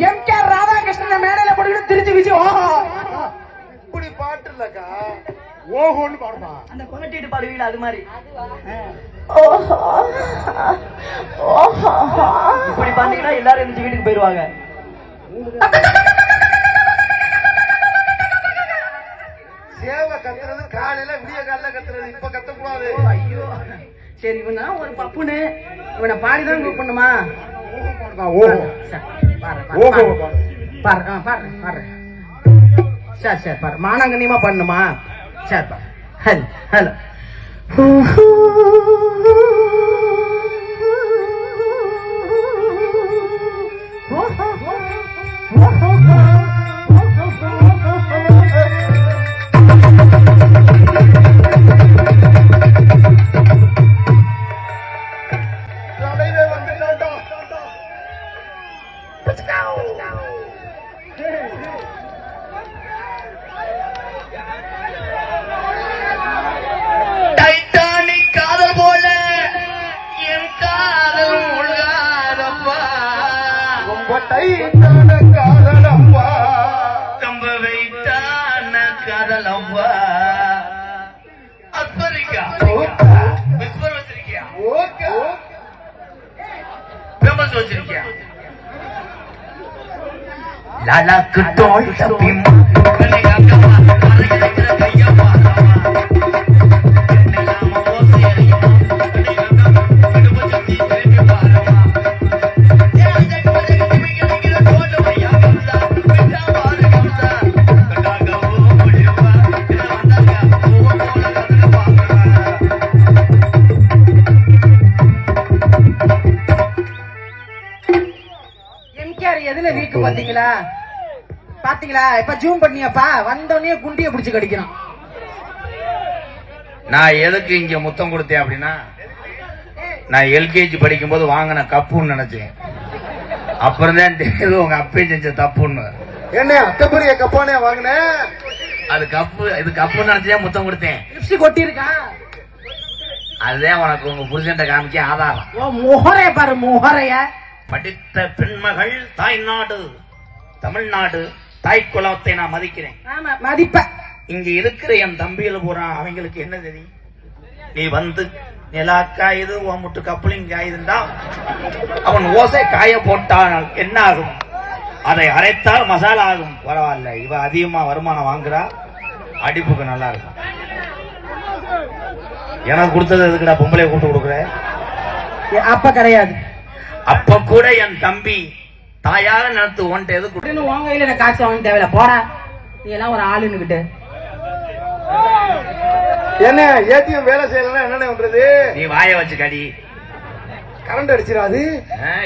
MKR Radhakrishnan மேடையில போட்டு திருச்சி விஜி ஓஹோ இப்படி பாட்டு இல்லக்கா ஓஹோன்னு பாடுமா அந்த கொலட்டிட்டு பாடுவீங்களா அது மாதிரி இப்படி பாத்தீங்கன்னா எல்லாரும் எந்திரிச்சு வீட்டுக்கு போயிருவாங்க. சேவை கத்துறது காலையில விடிய காலையில கத்துறது இப்ப கத்தக்கூடாது. ஐயோ சரி இவனா ஒரு பப்புன்னு இவனை பாடிதான் கூப்பிடணுமா? சரி சரி பாரு மானாங்கன்னியமா பண்ணுமா? சரி பாரு ஹலோ ஹலோ लाला कटोल तपी எதுல வீக்கு பாத்தீங்களா பாத்தீங்களா? இப்ப ஜூம் பண்ணியப்பா வந்தோடனே குண்டிய பிடிச்சு கடிக்கணும். நான் எதுக்கு இங்க முத்தம் கொடுத்தேன் அப்படின்னா நான் எல்கேஜி படிக்கும் போது வாங்கின கப்புன்னு நினைச்சேன். அப்புறம் தான் தெரியுது உங்க அப்பே செஞ்ச தப்புன்னு. என்ன அத்தை பெரிய கப்பானே வாங்கினேன்? அது கப்பு இது கப்புன்னு நினைச்சே முத்தம் கொடுத்தேன். லிப்ஸ்டிக் கொட்டி இருக்கா? அதுதான் உனக்கு உங்க புருஷன்ட்ட காமிக்க ஆதாரம். ஓ முகரைய பாரு முகரைய. படித்த பெண்மகள் தாய்நாடு தமிழ்நாடு தாய் குலத்தை நான் மதிக்கிறேன். மதிப்ப இங்க இருக்கிற என் தம்பியில போறான் அவங்களுக்கு என்ன தெரியும்? நீ வந்து நிலா காயுது உன் முட்டு கப்பலிங் காயுதுண்டா அவன் ஓசை காய போட்டால் என்ன ஆகும்? அதை அரைத்தால் மசாலா ஆகும். பரவாயில்ல இவ அதிகமா வருமானம் வாங்குறா அடிப்புக்கு நல்லா இருக்கும். எனக்கு கொடுத்தது எதுக்குடா பொம்பளை கூட்டு கொடுக்குற? அப்ப கிடையாது. அப்ப கூட என் தம்பி தாயார நடத்து ஒன்ட்டு எது உன் கையில எனக்கு காசு வாங்க தேவையில்ல போடா. நீ எல்லாம் ஒரு ஆளுன்னுகிட்டு என்ன ஏடிஎம் வேலை செய்யலன்னா என்ன பண்றது? நீ வாய வச்சு கடி கரண்ட் அடிச்சிடாது.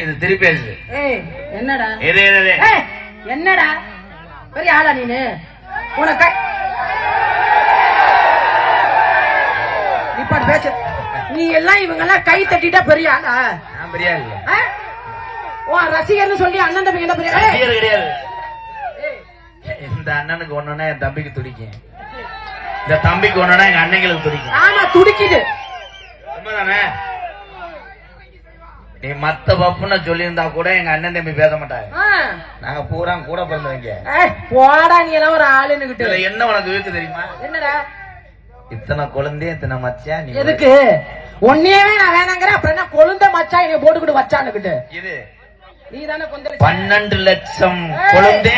இது திருப்பி பேசு. என்னடா என்னடா பெரிய ஆளா நீனு? உனக்கு இப்ப பேச நீ எல்லாம் இவங்க எல்லாம் கை தட்டிட்டா பெரிய ஆளா? நான் பெரிய ஆளு. ஓ ரசிகர்னு சொல்லி அண்ணன் தம்பி என்ன பெரிய ரசிகர் கிடையாது. இந்த அண்ணனுக்கு ஒண்ணுன்னா என் தம்பிக்கு துடிக்கும். இந்த தம்பிக்கு ஒண்ணுன்னா எங்க அண்ணங்களுக்கு துடிக்கும். ஆமா துடிக்குது. உண்மைதானே? நீ மத்த பப்புன்னு சொல்லியிருந்தா கூட எங்க அண்ணன் தம்பி பேச மாட்டாங்க. நாங்க பூரா கூட பிறந்தவங்க. போடா நீ எல்லாம் ஒரு ஆளுன்னுகிட்டு. என்ன உனக்கு வீக்கு தெரியுமா? என்னடா இத்தனை குழந்தைய இத்தனை மச்சான் நீ எதுக்கு? ஒன்னேவே நான் வேணாங்கிற அப்புறம் என்ன கொழுந்த மச்சான் என்னை போட்டுக்கிட்டு வச்சானுக்கிட்டு இது நீ தானே கொஞ்சம் 12 லட்சம் குழந்தை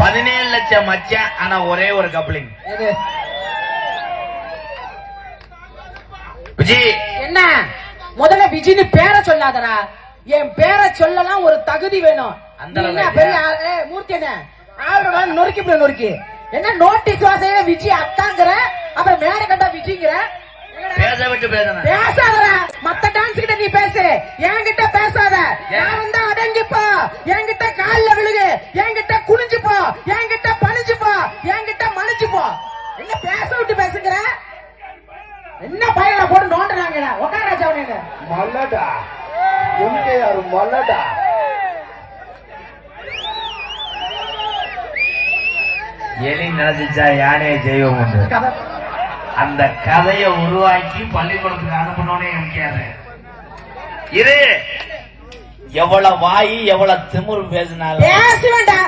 17 லட்சம் மச்சான். ஆனா ஒரே ஒரு கப்ளிங். விஜய் என்ன முதல்ல விஜின்னு பேரை சொல்லாதடா. என் பேரை சொல்லலாம் ஒரு தகுதி வேணும். பெரிய மூர்த்தி என்ன ஆவர நொறுக்கி என்ன நோட்டீஸ் வாசையில விஜய் அத்தாங்கிற அப்புறம் மேல கண்டா விஜய்ங்கிற. பேச விட்டு பேசணும். பேசாத மத்த டான்ஸ் கிட்ட நீ பேசு, என்கிட்ட பேசாத. நான் வந்து அடங்கிப்போ, என்கிட்ட கால்ல விழுகு, என்கிட்ட குனிஞ்சுப்போ, என்கிட்ட பணிஞ்சுப்போ, என்கிட்ட மன்னிச்சுப்போ. என்ன பேச விட்டு பேசுங்கிற? என்ன பையனை போட்டு நோண்டுறாங்க. உட்காராஜா மல்லடா எம்கேஆர் மல்லடா. எலி நினைச்சா யானையை செய்வோம். அந்த கதையை உருவாக்கி பள்ளிக்கூடத்துக்கு அனுப்பணும்னே எம்கேஆர். இது எவ்வளவு வாய் எவ்வளவு திமிரு பேசினாலும் பேசுவேன்டா,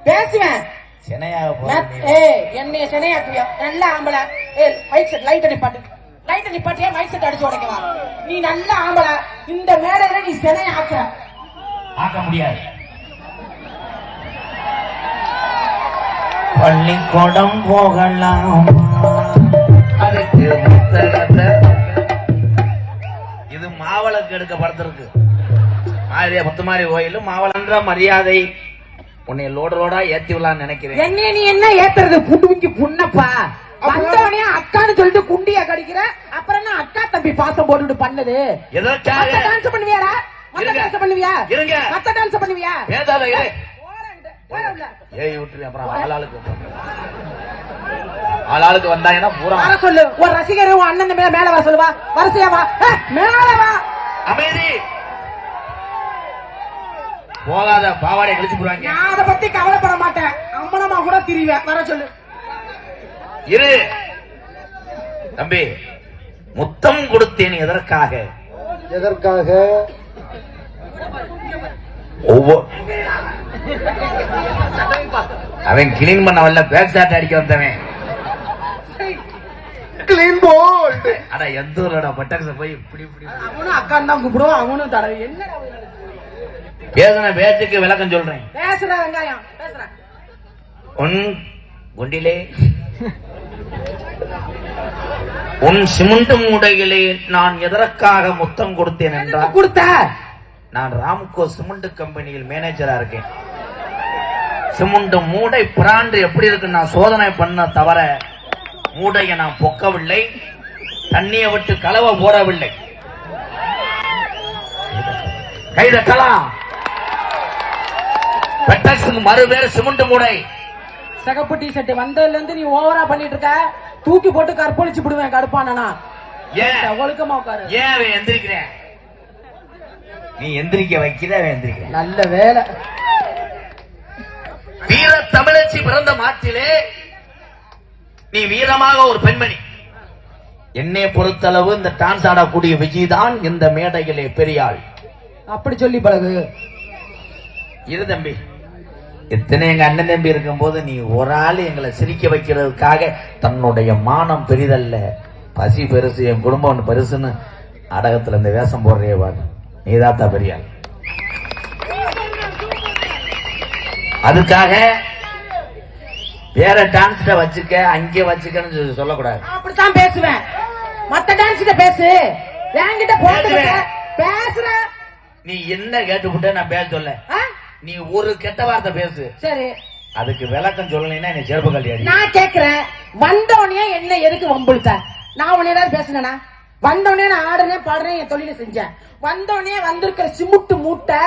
பேசுவேன். சினையாக போறது. என்னைய சினையாக்குவியா? நல்ல ஆம்பளை. மைக் செட் லைட் நிப்பாட்டியா? மைக் செட் அடிச்சு உடைக்கவா? நீ நல்ல ஆம்பளை. இந்த மேடையில நீ சினையாக்குற. ஆக்க முடியாது. பள்ளிக்கூடம் போகலாம் அதுக்கு புத்தகத்தை. இது மாவளக்கு எடுக்க படத்திற்கு மாதிரியா முத்துமாரி கோயில் மாவளன்ற மரியாதை. உன்னை லோடா ஏத்தி விடலான்னு நினைக்கிறேன். என்ன நீ என்ன ஏத்துறது? புண்டுவிக்கு புண்ணப்பா. வந்தவனே அக்கான்னு சொல்லிட்டு குண்டியா கடிக்கிற. அப்புறம் என்ன அக்கா தம்பி பாசம் போட்டுட்டு பண்ணது? எதற்காக டான்ஸ் பண்ணுவியாடா? மத்த டான்ஸ் பண்ணுவியா? இருங்க. மத்த டான்ஸ் பண்ணுவியா? பேசாத இரு. போறேன்டா. ஏய் விட்டுரு. அப்புறம் ஆளாளுக்கு வந்தாங்கன்னா பூரா வர சொல்லு. ஒரு ரசிகர் உன் அண்ணன் மேல வர சொல்லுவா. வரிசையா வா. மேல வா. அமைதி. போகாத பாவாடை கழிச்சு போடுவாங்க. நான் அதை பத்தி கவலைப்பட மாட்டேன். அம்மனமா கூட திரிவேன். வர சொல்லு. இரு தம்பி. முத்தம் கொடுத்தேன் எதற்காக? எதற்காக? அவன் கிளீன் பண்ண வரல, பேக் ஷாட் அடிக்க வந்தவன். Clean bolt. அட எந்த ஊரோட பட்டாக்ஸ போய் இப்படி இப்படி அவனும் அக்கான்னு தான் கூப்பிடுவோம். அவனும் தடவை என்ன பேசின பேச்சுக்கு விளக்கம் சொல்றேன். பேசுற வெங்காயம் பேசுற. உன் குண்டிலே உன் சிமுண்டு மூடைகளே நான் எதற்காக முத்தம் கொடுத்தேன் என்றால், கொடுத்த நான் ராம்கோ சிமெண்ட் கம்பெனியில் மேனேஜரா இருக்கேன். சிமெண்ட் மூடை பிராண்டு எப்படி இருக்கு நான் சோதனை பண்ண தவிர மூடையை நான் பொக்கவில்லை, தண்ணியை விட்டு கலவை போடவில்லை. கைதட்டலாம். பெட்டக்ஸுக்கு மறு பேர் சிமெண்ட் மூடை. சகப்பு டி ஷர்ட் வந்ததுல இருந்து நீ ஓவரா பண்ணிட்டு இருக்க. தூக்கி போட்டு கற்பழிச்சு விடுவேன் கடுப்பானா. ஏன் ஒழுக்கமா உட்காரு. ஏன் அவன் எந்திரிக்கிறேன்? நீ எந்திரிக்க வைக்கிற அவன் எந்திரிக்கிறேன். நல்ல வேலை. வீர தமிழச்சி பிறந்த மாட்டிலே நீ வீரமாக ஒரு பெண்மணி. என்னை பொறுத்தளவு இந்த டான்ஸ் ஆடக்கூடிய விஜய் தான் இந்த மேடையிலே பெரியாள். அப்படி சொல்லி பழகு. இரு தம்பி. எத்தனை எங்க அண்ணன் தம்பி இருக்கும் போது நீ ஒரு ஆள் எங்களை சிரிக்க வைக்கிறதுக்காக தன்னுடைய மானம் பெரிதல்ல, பசி பெருசு, என் குடும்பம் ஒன்று பெருசுன்னு நாடகத்துல இந்த வேஷம் போடுறே பாரு. நீதாத்தா பெரியாள். அதுக்காக வேற டான்ஸ் வச்சுக்க அங்கே வச்சுக்கன்னு சொல்லக்கூடாது. அப்படித்தான் பேசுவேன். மத்த டான்ஸ் பேசு. என்கிட்ட போட்டு பேசுற. நீ என்ன கேட்டுக்கிட்ட நான் பேச சொல்ல. நீ ஒரு கெட்ட வார்த்தை பேசு. சரி. அதுக்கு விளக்கம் சொல்லலைன்னா என்ன செருப்பு கல்யாணி. நான் கேக்குறேன். வந்தவனே என்ன எதுக்கு வம்புழுத்த? நான் உன்ன ஏதாவது பேசுனா? வந்தவனே நான் ஆடுறேன் பாடுறேன் என் தொழில செஞ்சேன். வந்தவனே வந்திருக்கிற சிமுட்டு மூட்டை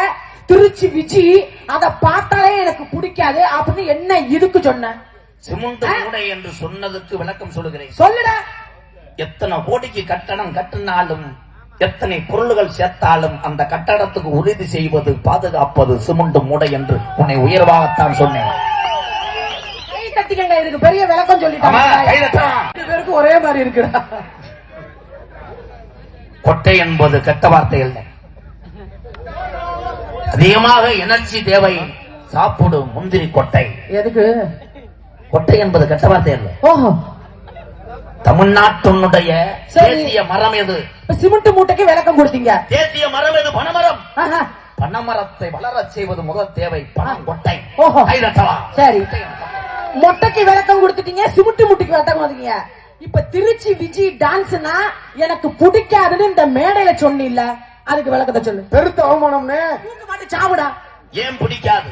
திருச்சி விஜி அதை பார்த்தாலே எனக்கு பிடிக்காது அப்படின்னு என்ன இதுக்கு சொன்ன? சிமெண்ட் மூடை என்று சொன்னதுக்கு விளக்கம் சொல்லுகிறேன். சொல்லுடா. எத்தனை கோடிக்கு கட்டணம் கட்டினாலும் எத்தனை பொருள்கள் சேர்த்தாலும் அந்த கட்டடத்துக்கு உறுதி செய்வது பாதுகாப்பது சிமெண்ட் மூடை என்று உன்னை உயர்வாகத்தான் சொன்னேன். கை தட்டிக்கங்க. இதுக்கு பெரிய விளக்கம் சொல்லிட்டாங்க. ஒரே மாதிரி இருக்குடா. கொட்டை என்பது கெட்ட வார்த்தை இல்லை. அதிகமாக எனர்ஜி தேவை. சாப்பிடு முந்திரி கொட்டை. எதுக்கு கொட்டை என்பது கெட்ட வார்த்தை இல்லை. ஓஹோ. தமிழ்நாட்டினுடைய தேசிய மரம் எது? சிமெண்ட் மூட்டைக்கு விளக்கம் கொடுத்தீங்க. தேசிய மரம் எது? பனைமரம். பனைமரத்தை வளரச் செய்வது முதல் தேவை பனம் கொட்டை. ஓஹோ. சரி. சரி, மொட்டைக்கு விளக்கம் கொடுத்துட்டீங்க, சிமெண்ட் மூட்டைக்கு விளக்கம் கொடுத்தீங்க. இப்ப திருச்சி விஜய் டான்ஸ்னா எனக்கு பிடிக்காதுன்னு இந்த மேடையில சொன்னில்ல, அதுக்கு விளக்கத்தை சொல்லு. பெருத்த அவமானம்னே. சாவுடா. ஏன் பிடிக்காது?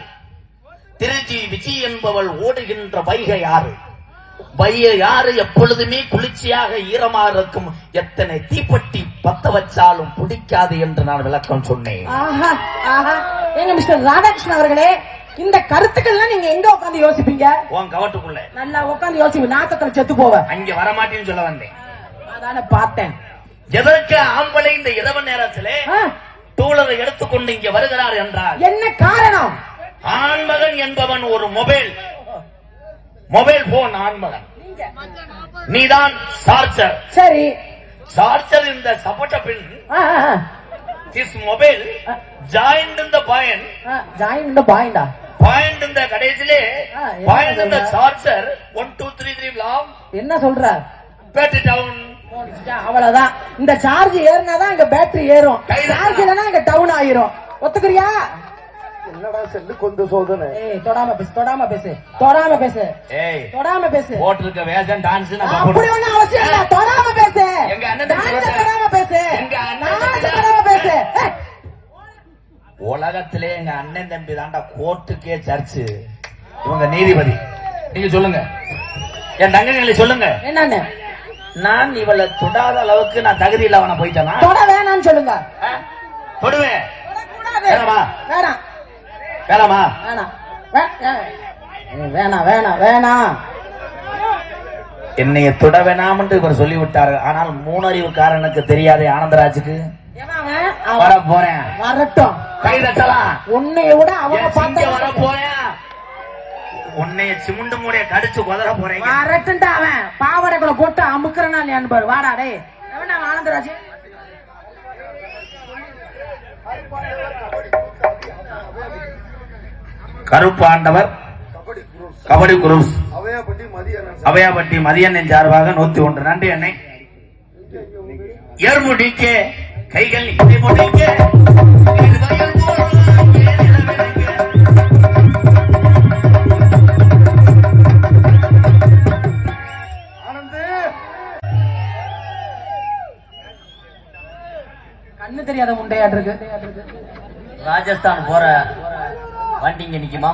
திருச்சி விஜய் என்பவள் ஓடுகின்ற வைகை யாரு? வைகை யாரு எப்பொழுதுமே குளிர்ச்சியாக ஈரமாக இருக்கும். எத்தனை தீப்பெட்டி பத்த வச்சாலும் பிடிக்காது என்று நான் விளக்கம் சொன்னேன். ஆஹா ஆஹா. எங்க மிஸ்டர் ராதாகிருஷ்ணன் அவர்களே, இந்த கருத்துக்கள் நீங்க எங்க உட்காந்து யோசிப்பீங்க? உன் கவட்டுக்குள்ள நல்லா உட்காந்து யோசிப்பீங்க. நாக்கத்துல செத்து போவேன். அங்க வரமாட்டேன்னு சொல்ல வந்தேன். அதான பார்த்தேன். எதற்கு ஆம்பளை இந்த இரவு நேரத்திலே டூலரை எடுத்துக்கொண்டு இங்க வருகிறார் என்றால் என்ன காரணம்? ஆண்மகன் என்பவன் ஒரு மொபைல் போன் ஆண்மகன். நீதான் சார்ஜர். சரி. சார்ஜர் இந்த சப்போட்ட பின். திஸ் மொபைல் ஜாயிண்ட் இந்த பாயிண்ட் ஜாயின் இந்த பாயிண்டா பாயிண்ட் இந்த கடைசிலே என்ன பாயிண்ட் இந்த சொல்ற? சார்ஜர் 1 2 3 3 லாம் என்ன சொல்ற பேட்டரி டவுன். அவ்வளவுதான். இந்த சார்ஜ் ஏறினாதான் இங்க பேட்டரி ஏறும், சார்ஜ் இல்லைன்னா இங்க டவுன் ஆயிரும். ஒத்துக்குறியா? என்னடா செல்லு கொஞ்சம் சோதனை. ஏய் தொடாம பேசு, தொடாம பேசு, தொடாம பேசு, ஏய் தொடாம பேசு. போட்டிருக்க வேஷம் டான்ஸ் அப்படி ஒண்ணும் அவசியம் இல்ல. தொடாம பேசு. எங்க அண்ணன் தம்பி டான்ஸ் பேசு. தொடாம பேசு. எங்க அண்ணன் டான்ஸ் தம்பி தொடாம பேசு. ஏய், உலகத்திலே எங்க அண்ணன் தம்பி தாண்டா கோர்ட்டுக்கே சர்ச்சு. இவங்க நீதிபதி. நீங்க சொல்லுங்க, என் தங்கங்களை சொல்லுங்க. என்னன்னு நான் இவளை தொடாத அளவுக்கு நான் தகுதி இல்லவன போயிட்டேனா? தொட வேணாம்னு சொல்லுங்க. தொடுவேன். தொடக்கூடாது. வேணாமா? வேணாம் வேணாமா? வேணாம் வேணாம் வேணாம் வேணாம். என்னைய தொட வேணாம்னு இவர் சொல்லிவிட்டாரு. ஆனால் மூணறிவுக்காரனுக்கு தெரியாதே ஆனந்தராஜுக்கு. ஏன்னா அவன் வர போறேன். வரட்டும். கை தட்டலாம். உன்னைய விட அவங்க வர போறேன். உன்னைய சிமுண்டு மூடைய கடிச்சு உதற போறேன். வரட்டும்டா. அவன் பாவாடைக்குள்ள போட்டு அமுக்குறனா இல்லையான்னு பாரு. வாடா டேய். எவன்டா அவன் ஆனந்தராஜ்? கருப்பாண்டவர் கபடி குரூஸ் அவையாப்பட்டி அவையாப்பட்டி மதியன் சார்பாக 101. நன்றி அண்ணே. ஏர்முடிக்க கைகள் முடிக்க கண்ணு தெரியாத முண்டையாட்டு இருக்கு. ராஜஸ்தான் போற வண்டி இங்க நிக்குமா?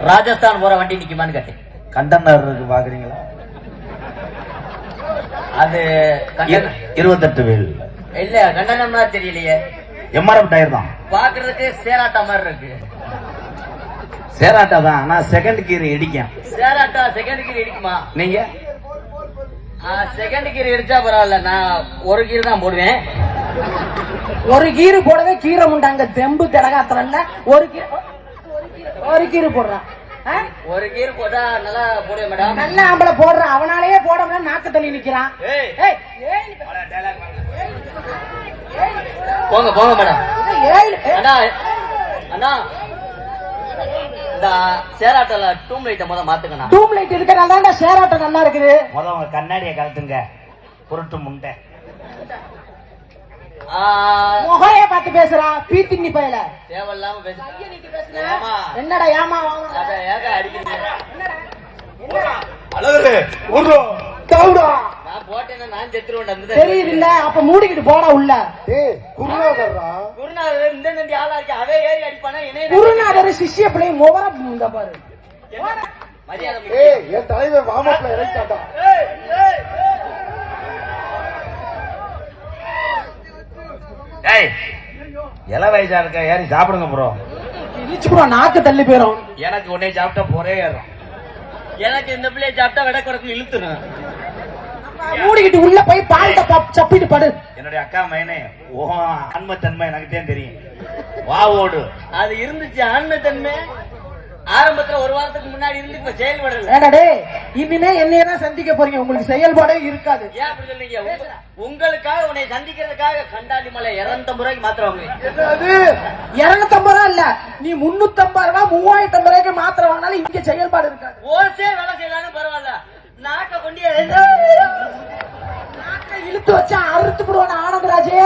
ராஜஸ்தான் போற வண்டி நிக்குமான்னு கேட்டேன். கண்டனர் இருக்கு பாக்குறீங்களா? அது 28 வீல் இல்ல கண்டனம்னா தெரியலையே. எம்ஆர்எஃப் டயர் தான். பாக்குறதுக்கு சேராட்டா மாதிரி இருக்கு. சேராட்டா தான். ஆனா செகண்ட் கீர் இடிக்கும். சேராட்டா செகண்ட் கீர் இடிக்குமா? நீங்க செகண்ட் கீர் இடிச்சா பரவாயில்ல, நான் ஒரு கீர் தான் போடுவேன். ஒரு கீரு போடவே கீரை முண்டாங்க தெம்பு திடகாத்திரல்ல. ஒரு கீரு போடுறான். ஒரு கீர் போட்டா நல்லா போடுவேன் மேடம். நல்ல ஆம்பளை போடுறான். அவனாலேயே போட முடியாது. நாக்கு தள்ளி நிக்கிறான். ஏய். ஏய், ஏய், போங்க போங்க மேடம். ஏய், அண்ணா அண்ணா இந்த சேராட்டல டூம் லைட்டை முத மாத்துக்கண்ணா. டூம் லைட் இருக்கிறனால தான் ஷேராட்டம் நல்லா இருக்குது. முதல்ல உங்க கண்ணாடியை கழட்டுங்க. குருட்டு முண்டை. முகைய பார்த்து பேசுறா பீத்திங்கி பயல. தேவையில்லாம பேச. என்னடா ஏமா அத ஏக அடிக்கிறீங்க. அழகு தவுடா நான் போட்டேன்னா நான் செத்துருவேன். தெரியுது இல்ல? அப்ப மூடிக்கிட்டு போடா உள்ள. குருநாதர் இந்த நந்தி ஆளா இருக்கு. அவே ஏறி அடிப்பானா என்ன? குருநாதர் சிஷ்ய பிள்ளை முகர இந்த பாரு. மரியாதை. என் தலைவர் வாமப்ல இறக்கிட்டாட்டா. ஏய் இள வயசா இருக்க ஏறி சாப்பிடுங்க ப்ரோ. இழிச்சு ப்ரோ நாக்கு தள்ளி போயிரும். எனக்கு உன்னை சாப்பிட்டா போரே ஏறும். எனக்கு இந்த பிள்ளைய சாப்பிட்டா விட குறைக்கு இழுத்துரும். மூடிக்கிட்டு உள்ள போய் பால்ட்ட சப்பிட்டு படு. என்னுடைய அக்கா மைனே ஓ ஆன்மத்தன்மை எனக்கு தான் தெரியும். வா ஓடு. அது இருந்துச்சு ஆன்மத்தன்மை. ஆரம்பத்துல ஒரு வாரத்துக்கு முன்னாடி இருந்து இப்ப செயல்படல. ஏடாடே இனிமே என்னைய தான் சந்திக்க போறீங்க. உங்களுக்கு செயல்பாடே இருக்காது. ஏன் அப்படி சொல்றீங்க? உங்களுக்காக உன்னை சந்திக்கிறதுக்காக கண்டாலி மலை 250 ரூபாய்க்கு மாத்திரவாங்க. 250 ரூபா இல்ல, நீ 350 ரூபா 3050 ரூபாய்க்கு மாத்திர வாங்கினாலும் இங்க செயல்பாடு இருக்காது. ஓசே வேலை செய்யலான்னு பரவாயில்ல. நாக்க கொண்டு நாக்க இழுத்து வச்சா அறுத்து போடுவான ஆனந்தராஜே.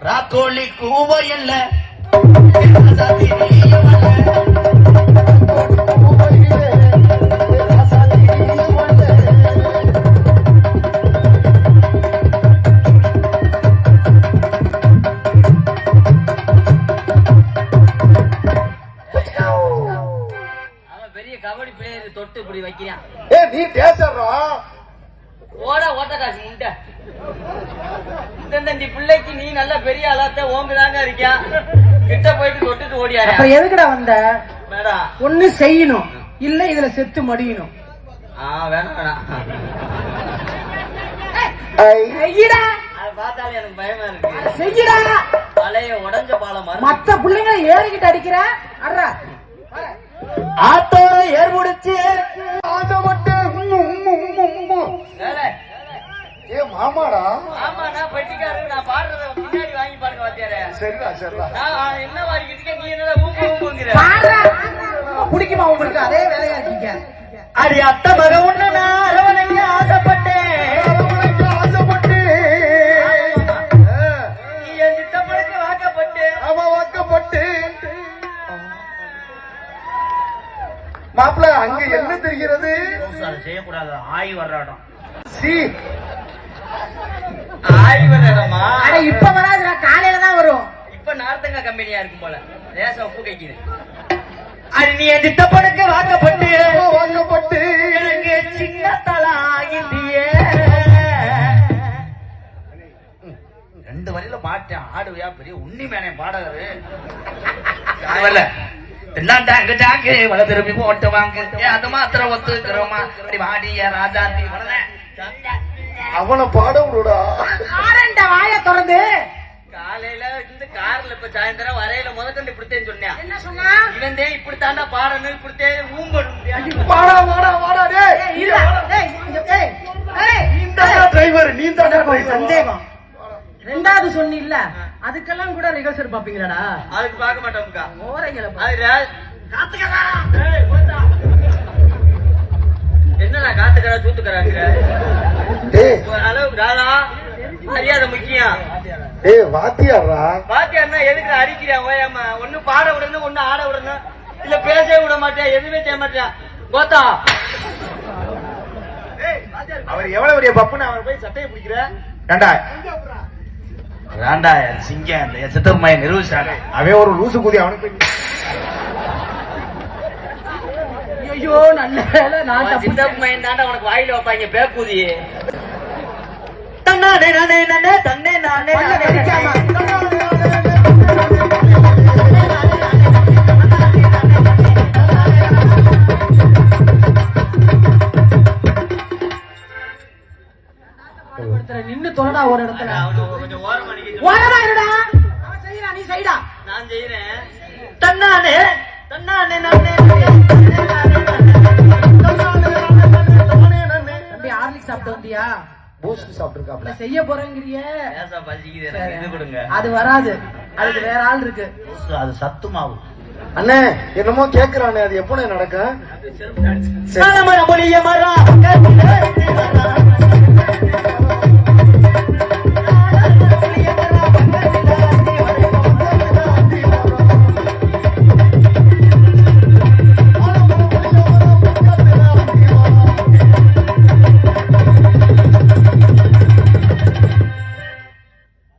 ராக்கோழி கூவ இல்ல கபடி பிளேயர் தொட்டு இப்படி வைக்கிறான். நீ பேசுறா ஓட்ட காசு முண்டை. இந்த பிள்ளைக்கு நீ நல்ல பெரிய ஆளாத்த ஓம்புதாங்க இருக்கியா. கிட்ட போயிட்டு தொட்டுட்டு ஓடியாரு. அப்ப எதுக்குடா வந்த? மேடம் ஒண்ணு செய்யணும், இல்ல இதுல செத்து மடியணும். வேணாம் வேணாம். செய்யடா. அது பார்த்தாலே எனக்கு பயமா இருக்கு. செய்யடா. பழைய உடஞ்ச பாலம் மத்த பிள்ளைங்களை ஏறிக்கிட்டு அடிக்கிற. அட்ரா ஆட்டோட ஏற்படுச்சு. ஆசைப்பட்டு ஆமாடா. ஆமாண்ணா பெட்டிக்காரரு நான் பாடுறத முன்னாடி வாங்கி பாருங்க வாத்தியாரே. சரிடா சரிடா. நான் என்ன வாங்கிட்டு இருக்கேன், நீ என்னடா ஊங்குங்கிற? பாடுறா. பிடிக்குமா உங்களுக்கு? அதே வேலையா இருக்கீங்க. அடி அத்த மக ஒண்ணு நான் அரவணைக்க ஆசைப்பட்டேன். நீ என் சித்தப்பனுக்கு வாக்கப்பட்டு. அவன் வாக்கப்பட்டு. மாப்பிள்ள அங்க என்ன தெரிகிறது? செய்யக்கூடாது, ஆய் வர்றாடம். சி ஆய்வரமா? அட இப்ப வராதுடா, காலையில தான் வரும். இப்ப நார்த்தங்கா கம்பெனியா இருக்கும் போல, லேசா உப்பு கைக்குது. அது நீ என் சித்தப்பனுக்கு வாக்கப்பட்டு. வாக்கப்பட்டு எனக்கு சின்ன தலா ஆகிட்டியே. 2 வரையில பாட்டேன், ஆடுவையா பெரிய உண்ணி மேனே பாடகரு. வள திரும்பி போட்டு வாங்க, அது மாத்திரம் ஒத்துக்கிறோமா? அப்படி வாடிய ராஜாந்தி அவனை பாட விடுடா. ஆரண்ட வாய திறந்து. காலையில இந்த கார்ல இப்ப சாயந்தரம் வரையில முதற்கொண்டு இப்படித்தேன்னு சொன்னேன். என்ன சொன்னா? இவன் தான் இப்படித்தாண்டா பாடணும், இப்படித்தே ஊம்பணும். வாடா வாடா வாடா. டேய் இல்ல. ஏய் இங்க ஏய். ஏய் நீ டிரைவர், நீ தான் டிரைவர். சந்தேகம். ரெண்டாவது சொன்னில்ல, அதுக்கெல்லாம் கூட ரிஹர்சல் பாப்பீங்களாடா? அதுக்கு பார்க்க மாட்டோம்க்கா. ஓரைங்கள என்னடா காத்துக்கடா சூத்துக்கறாங்க. டேய் அளவு ராதா மரியாதை முக்கியம். டேய் வாத்தியாரா. பாத்தியாருன்னா எதுக்கு அடிக்கிறியா? ஓயாம ஒண்ணு பாட விடணும், ஒண்ணு ஆட விடணும், இல்ல பேசவே விட மாட்டேன், எதுவுமே செய்ய மாட்டேன். கோத்தா அவர் எவ்வளவு பெரிய பப்புன்னு அவர் போய் சட்டையை பிடிக்கிற. ஏண்டா வேண்டா சிங்கம், அந்த சித்தப்பமைய நிரூபிச்சாங்க. அவன் ஒரு லூசு கூதி, அவனுக்கு ஐயோ நல்ல வேலை நான் தப்பு. சித்தப்பு மையம் தாண்டா உனக்கு வாயில வைப்பாங்க பேக்கூதி. தன்னானே நானே நானே தன்னே நானே பல்ல கடிக்காம. நின்னு தொலைடா ஒரு இடத்துல. கொஞ்சம் ஓரமா நிக்க. ஓரமா இருடா. அவன் செய்யறா, நீ செய்டா. நான் செய்யறேன். தன்னானே தன்னானே நானே தம்பி ஹார்லிக்ஸ் சாப்பிட்டு வந்தியா? பூஸ்ட் சாப்பிட்டுருக்காப்ல. செய்ய போறேங்கிறிய? பேசா பசிக்குது, எனக்கு இது கொடுங்க. அது வராது, அதுக்கு வேற ஆள் இருக்கு. அது சத்து மாவு. அண்ணே என்னமோ கேக்குறானே, அது எப்போ நடக்கும்? மொழிய மரா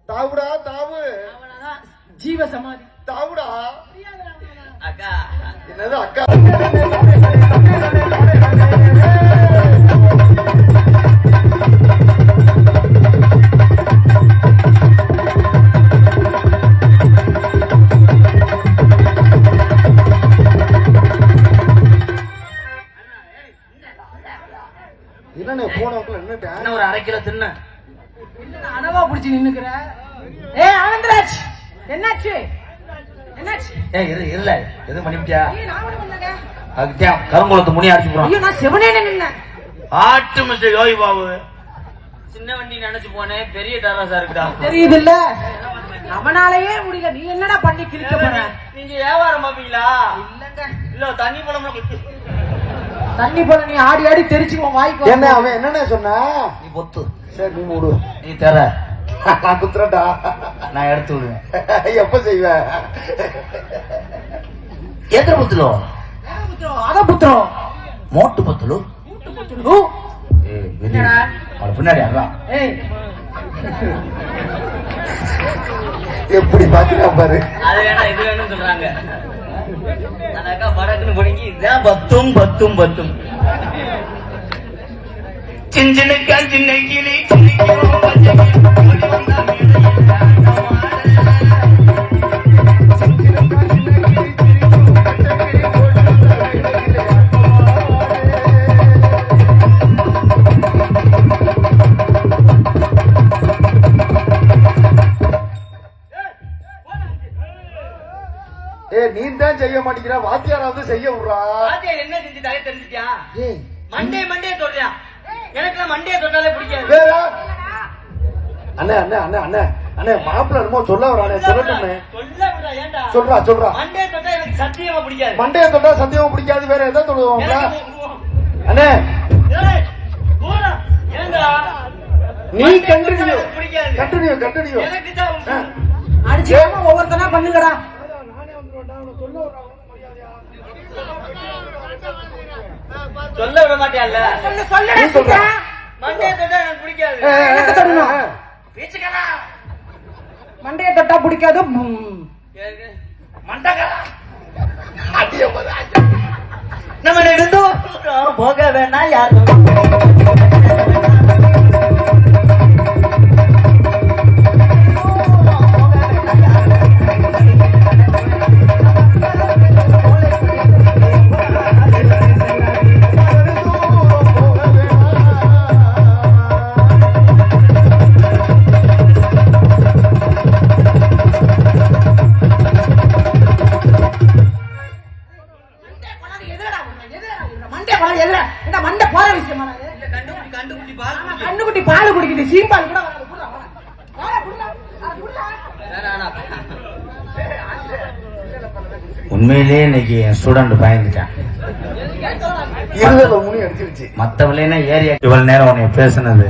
தாவுடா தாவு. ஜீவ சமாதி. தாவுடா. அக்கா என்னது அக்கா? என்னண்ணே போனவங்கள என்ன ஒரு 1/2 கிலோ தின்ன அனவா புடிச்சு நின்னுக்கிற. ஏய் ஆனந்தராஜ், என்னாச்சு? என்னாச்சு? இல்ல எதுவும் பண்ணிவிட்டியா? ஏய் நான் ஒண்ணு பண்ணங்க. அதுக்கு கருங்குளத்து முனி அடிச்சு போறான். ஐயோ நான் செவனேனே நின்னேன். ஆட்டு மிஸ்டர் யோகி பாபு. சின்ன வண்டி நினைச்சு போனேன், பெரிய டராசா இருக்குடா. தெரியுது இல்ல, அவனாலேயே முடியல. நீ என்னடா பண்ணி கிழிக்க போற? நீங்க வியாபாரம் பாப்பீங்களா? இல்லங்க. இல்ல தண்ணி பழம் தண்ணி போல நீ ஆடி ஆடி தெரிச்சுக்கோ வாய்க்கு. என்ன அவன் என்னண்ணே சொன்னா? நீ பொத்து. சரி நீ மூடு. நீ தர, நான் குத்துறடா. நான் எடுத்து விடுவேன். எப்ப செய்வ? எத்தனை பத்துலோ? அத புத்திரம் மோட்டு பத்துலு. பின்னாடி அதான். ஏய் எப்படி பாக்குறா பாரு. அது வேணா இது வேணும்னு சொல்றாங்க. அந்த அக்கா படக்குன்னு பிடிங்கி இதான் பத்தும் பத்தும் பத்தும். சின்னக்கா சின்ன கிளி நீ தான் செய்ய மாட்டேங்கிற, வாத்தியாராவது செய்ய விடுறா. வாத்தியார் என்ன செஞ்சுட்டாலே தெரிஞ்சுட்டியா? ஏய் மண்டே மண்டே சொல்றியா? எனக்கு மண்டே தொட்டாலே பிடிக்காது. வேற அண்ணே அண்ணே அண்ணே அண்ணே அண்ணே மாப்பிள்ள என்னமோ சொல்ல வரானே சொல்லட்டுமே. சொல்றா சொல்றா. மண்டே தொட்டா எனக்கு சத்தியமா பிடிக்காது. மண்டைய தொட்டா சத்தியமா பிடிக்காது. வேற எதை தொடுவாங்க அண்ணே? நீ கண்டினியூ கண்டினியூ கண்டினியூ. அடிச்சுக்காம ஒவ்வொருத்தனா பண்ணுங்கடா. சொல்ல விட மாட்டியால. சொல்லு சொல்லு நீ சொல்றா. மண்டே தொட்டா எனக்கு பிடிக்காது. எனக்கு தரணும். பேச்சுக்கடா. மண்டைய தொட்டா பிடிக்காது. மண்டகடா. அடிய போதா. நம்ம நெடுந்தோம் போக வேணாம் யாரும். கண்ணுக்குட்டி பால் குடிக்குது. சீம்பால் கூட உண்மையிலேயே இன்னைக்கு என் ஸ்டூடெண்ட் பயந்துட்டான். இருதல முனி அடிச்சிருச்சு. மத்தவளேனா ஏரியா இவ்வளவு நேரம் உன்னை பேசுனது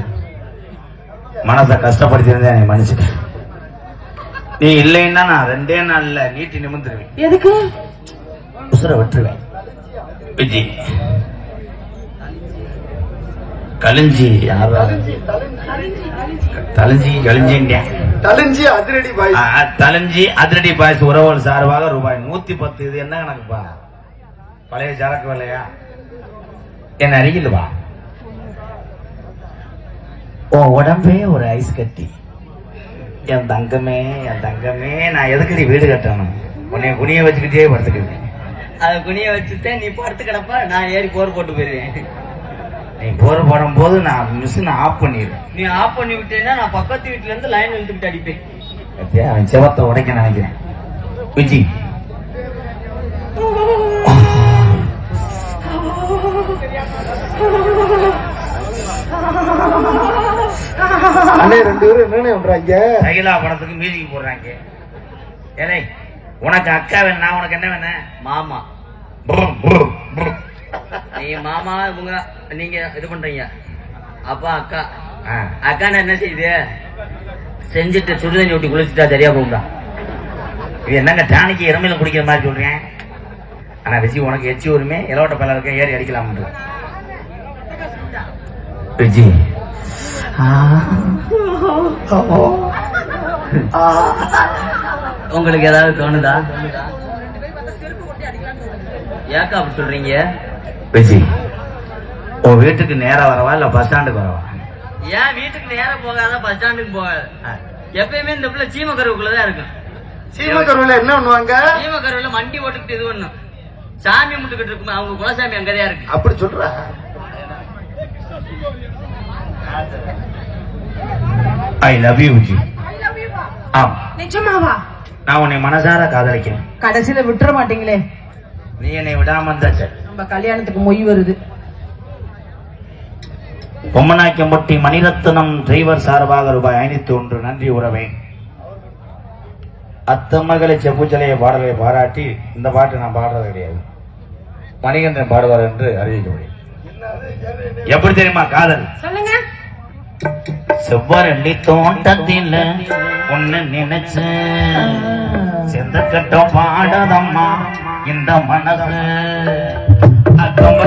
மனசை கஷ்டப்படுத்திருந்தேன். என்னை மன்னிச்சுக்க. நீ இல்லைன்னா நான் 2 நாள்ல நீட்டி நிமிர்ந்துருவேன். எதுக்கு உசுர விட்டுருவேன். விஜி கலிஞ்சி தலிஞ்சி கலிஞ்சிங்க தலிஞ்சி அதிரடி பாய். தலிஞ்சி அதிரடி பாய்ஸ் உறவுகள் சார்பாக ரூபாய் 110. இது என்ன கணக்குப்பா? பழைய சரக்கு விலையா? என்ன அருகில்வா ஓ உடம்பே ஒரு ஐஸ் கட்டி. என் தங்கமே என் தங்கமே, நான் எதுக்கு வீடு கட்டணும்? உன்னை குனிய வச்சுக்கிட்டே படுத்துக்கிட்டேன். அதை குனிய வச்சுட்டு நீ படுத்து கிடப்ப, நான் ஏறி போர் போட்டு போயிருவேன். நீ போர் போடும் போது நான் மிஷின் ஆஃப் பண்ணிடுவேன். நீ ஆஃப் பண்ணி விட்டேன்னா நான் பக்கத்து வீட்டுல இருந்து லைன் இழுத்துக்கிட்டு அடிப்பேன். அவன் செவத்தை உடைக்க நினைக்கிறேன். விஜி அண்ணே 2 பேரும் என்னன்னு பண்றாங்க? சகிலா படத்துக்கு மியூசிக் போடுறாங்க. ஏலே உனக்கு அக்கா வேணும், நான் உனக்கு என்ன வேணும்? மாமா. நீ மாமா இவங்க நீங்க இது பண்றீங்க. அப்பா அக்கா. அக்கான்னு என்ன செய்யுது? செஞ்சுட்டு சுடுதண்ணி ஊட்டி குளிச்சுட்டா சரியா போகும்டா. இது என்னங்க டானிக்கு இறமையில குடிக்கிற மாதிரி சொல்றேன். ஆனா விஜி உனக்கு எச்சி உரிமை இலவட்ட பல இருக்க ஏறி அடிக்கலாம். விஜி உங்களுக்கு ஏதாவது தோணுதா? ஏக்கா அப்படி சொல்றீங்க? விஜி உன் வீட்டுக்கு நேரா வரவா இல்ல பஸ் ஸ்டாண்டுக்கு வரவா? ஏன் வீட்டுக்கு நேரம் போகாத பஸ் ஸ்டாண்டுக்கு போகாது. எப்பயுமே இந்த பிள்ளை சீமக்கருவுக்குள்ளதான் இருக்கும். சீமக்கருவில என்ன பண்ணுவாங்க? சீமக்கருவுல மண்டி போட்டுக்கிட்டு இது பண்ணும். சாமி முட்டுக்கிட்டு இருக்கும். அவங்க குலசாமி அங்கதான் இருக்கு. அப்படி சொல்ற? I love you Viji. ஆம் நிஜமாவா? நான் உன்னை மனசார காதலிக்கிறேன். கடைசியில விட்டுற மாட்டீங்களே. நீ என்னை விடாம இருந்தா சரி. நம்ம கல்யாணத்துக்கு மொய் வருது. பொம்மநாய்க்கம்பட்டி மணிரத்னம் டிரைவர் சார்பாக ரூபாய் 501 நன்றி உறவே. அத்தமகளை செப்புச்சலைய பாடலை பாராட்டி இந்த பாட்டு நான் பாடுறது கிடையாது, மணிகண்டன் பாடுவார் என்று அறிவிக்கப்படுகிறது. எப்படி தெரியுமா காதல்? சொல்லுங்க. செவ்வரளி தோட்டத்தில் ஒன்னு நினைச்ச செந்த கட்டம் பாடதம்மா இந்த மனசு அக்கம்